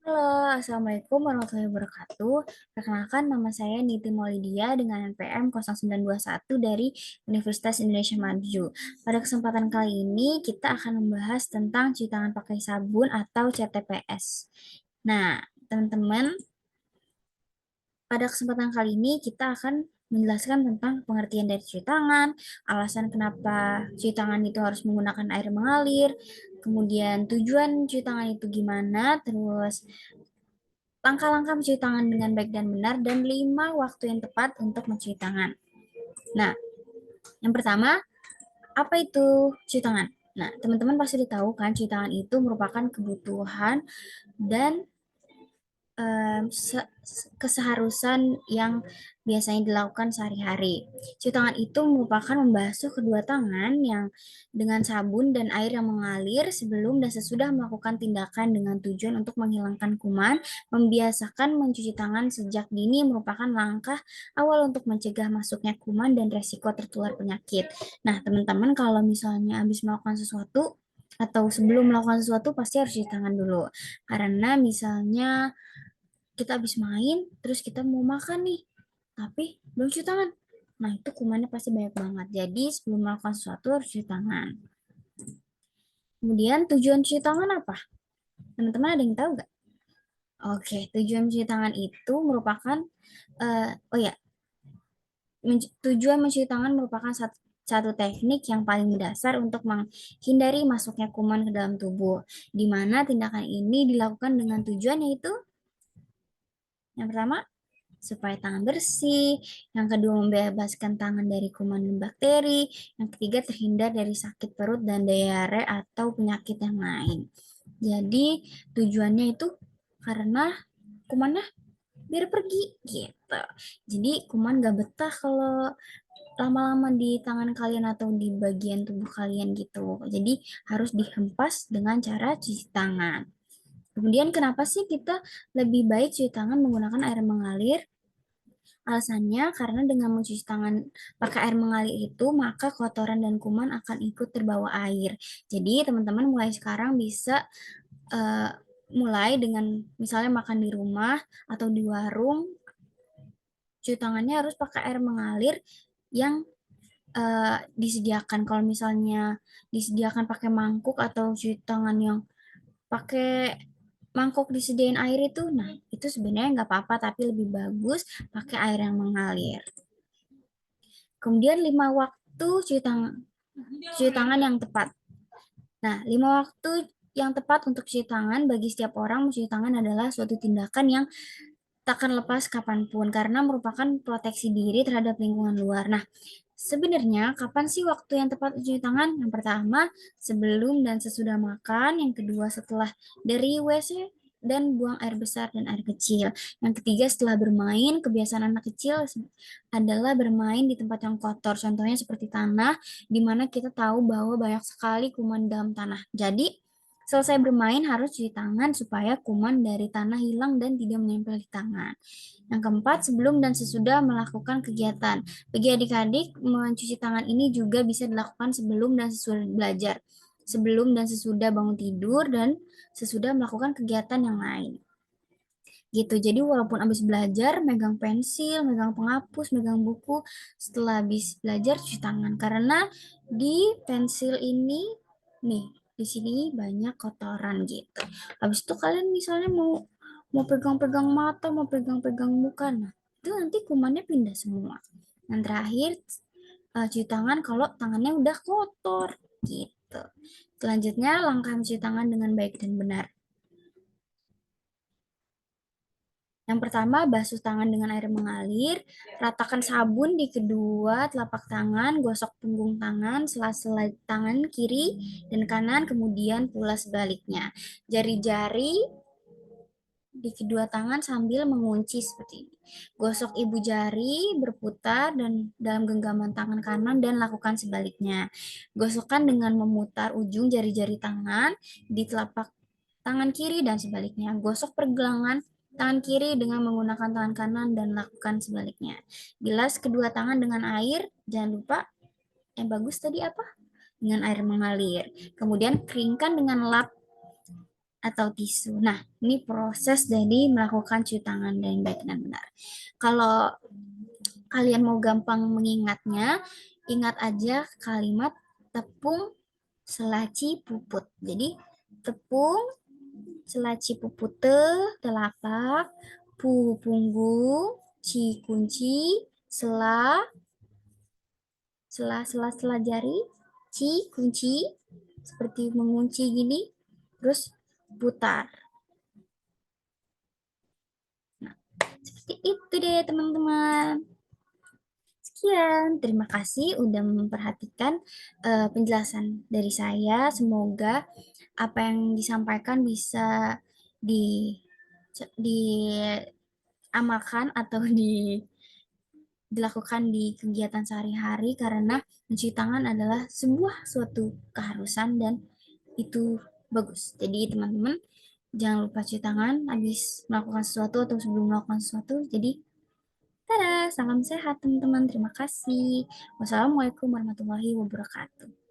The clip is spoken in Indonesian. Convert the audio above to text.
Halo, Assalamualaikum warahmatullahi wabarakatuh. Perkenalkan, nama saya Niti Maulidia dengan NPM 0921 dari Universitas Indonesia Maju. Pada kesempatan kali ini, kita akan membahas tentang cuci tangan pakai sabun atau CTPS. Nah, teman-teman, pada kesempatan kali ini kita akan menjelaskan tentang pengertian dari cuci tangan, alasan kenapa cuci tangan itu harus menggunakan air mengalir, kemudian tujuan cuci tangan itu gimana, terus langkah-langkah mencuci tangan dengan baik dan benar, dan 5 waktu yang tepat untuk mencuci tangan. Nah, yang pertama, apa itu cuci tangan? Nah, teman-teman pasti tahu kan, cuci tangan itu merupakan kebutuhan dan keseharusan yang biasanya dilakukan sehari-hari. Cuci tangan itu merupakan membasuh kedua tangan yang dengan sabun dan air yang mengalir sebelum dan sesudah melakukan tindakan dengan tujuan untuk menghilangkan kuman. Membiasakan mencuci tangan sejak dini merupakan langkah awal untuk mencegah masuknya kuman dan resiko tertular penyakit. Nah, teman-teman kalau misalnya habis melakukan sesuatu atau sebelum melakukan sesuatu pasti harus cuci tangan dulu. Karena misalnya kita habis main, terus kita mau makan nih, tapi belum cuci tangan. Nah, itu kumannya pasti banyak banget. Jadi, sebelum melakukan sesuatu harus cuci tangan. Kemudian, tujuan cuci tangan apa? Teman-teman ada yang tahu nggak? Oke, tujuan cuci tangan itu merupakan, oh ya, tujuan mencuci tangan merupakan satu teknik yang paling mendasar untuk menghindari masuknya kuman ke dalam tubuh, di mana tindakan ini dilakukan dengan tujuan yaitu yang pertama, supaya tangan bersih, yang kedua membebaskan tangan dari kuman dan bakteri, yang ketiga terhindar dari sakit perut dan diare atau penyakit yang lain. Jadi tujuannya itu karena kumannya biar pergi gitu. Jadi kuman gak betah kalau lama-lama di tangan kalian atau di bagian tubuh kalian gitu. Jadi harus dihempas dengan cara cuci tangan. Kemudian kenapa sih kita lebih baik cuci tangan menggunakan air mengalir? Alasannya karena dengan mencuci tangan pakai air mengalir itu, maka kotoran dan kuman akan ikut terbawa air. Jadi, teman-teman mulai sekarang bisa eh, mulai dengan misalnya makan di rumah atau di warung, cuci tangannya harus pakai air mengalir yang disediakan. Kalau misalnya disediakan pakai mangkuk atau cuci tangan yang pakai mangkok disediain air itu, nah itu sebenarnya nggak apa-apa, tapi lebih bagus pakai air yang mengalir. Kemudian 5 waktu cuci tangan yang tepat. Nah, 5 waktu yang tepat untuk cuci tangan bagi setiap orang mencuci tangan adalah suatu tindakan yang takkan lepas kapanpun karena merupakan proteksi diri terhadap lingkungan luar. Nah, sebenarnya kapan sih waktu yang tepat mencuci tangan? Yang pertama, sebelum dan sesudah makan. Yang kedua, setelah dari WC dan buang air besar dan air kecil. Yang ketiga, setelah bermain. Kebiasaan anak kecil adalah bermain di tempat yang kotor. Contohnya seperti tanah, di mana kita tahu bahwa banyak sekali kuman dalam tanah. Jadi, selesai bermain harus cuci tangan supaya kuman dari tanah hilang dan tidak menempel di tangan. Yang keempat, sebelum dan sesudah melakukan kegiatan. Bagi adik-adik, mencuci tangan ini juga bisa dilakukan sebelum dan sesudah belajar, sebelum dan sesudah bangun tidur, dan sesudah melakukan kegiatan yang lain. Gitu. Jadi walaupun habis belajar, megang pensil, megang penghapus, megang buku, setelah habis belajar cuci tangan. Karena di pensil ini, nih, di sini banyak kotoran gitu. Habis itu kalian misalnya mau mau pegang-pegang mata, mau pegang-pegang muka, nah itu nanti kumannya pindah semua. Dan terakhir, cuci tangan kalau tangannya udah kotor gitu. Selanjutnya, langkah mencuci tangan dengan baik dan benar. Yang pertama, basuh tangan dengan air mengalir, ratakan sabun di kedua telapak tangan, gosok punggung tangan, sela-sela tangan kiri dan kanan, kemudian pula sebaliknya. Jari-jari di kedua tangan sambil mengunci seperti ini. Gosok ibu jari berputar dan dalam genggaman tangan kanan dan lakukan sebaliknya. Gosokkan dengan memutar ujung jari-jari tangan di telapak tangan kiri dan sebaliknya. Gosok pergelangan tangan kiri dengan menggunakan tangan kanan dan lakukan sebaliknya. Bilas kedua tangan dengan air, jangan lupa yang bagus tadi apa? Dengan air mengalir. Kemudian keringkan dengan lap atau tisu. Nah, ini proses dari melakukan cuci tangan dengan baik dan benar. Kalau kalian mau gampang mengingatnya, ingat aja kalimat tepung selaci puput. Jadi, tepung selaci pupute, telapak, pu punggung, ci kunci, sela jari, ci kunci, seperti mengunci gini, terus putar. Nah, seperti itu deh teman-teman. Sekian, terima kasih udah memperhatikan penjelasan dari saya. Semoga apa yang disampaikan bisa di diamalkan atau dilakukan di kegiatan sehari-hari karena mencuci tangan adalah sebuah suatu keharusan dan itu bagus. Jadi teman-teman jangan lupa cuci tangan habis melakukan sesuatu atau sebelum melakukan sesuatu. Jadi tada, salam sehat teman-teman. Terima kasih. Wassalamualaikum warahmatullahi wabarakatuh.